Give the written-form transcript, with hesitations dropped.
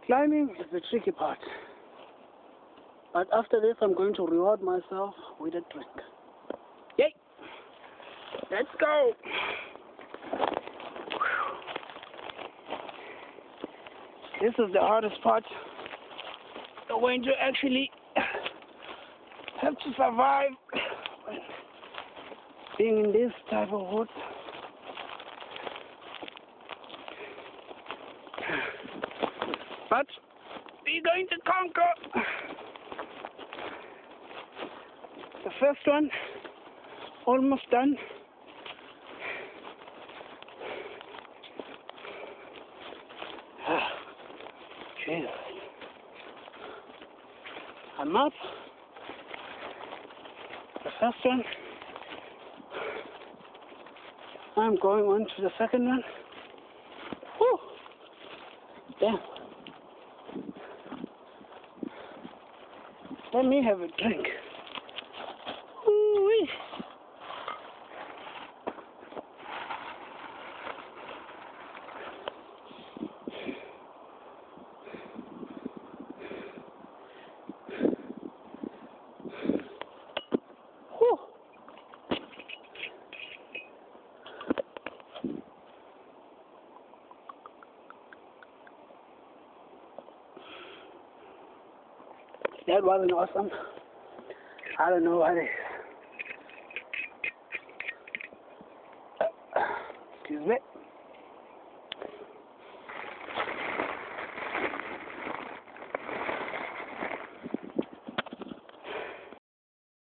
Climbing is the tricky part. But after this, I'm going to reward myself with a drink. Yay! Let's go! This is the hardest part. You're going to actually have to survive being in this type of woods. But we're going to conquer. The first one, almost done. Jesus. I'm up. The first one. I'm going on to the second one. Whew. Damn. Let me have a drink. Ooh-wee. Whew. That wasn't awesome. I don't know what it is. Excuse me.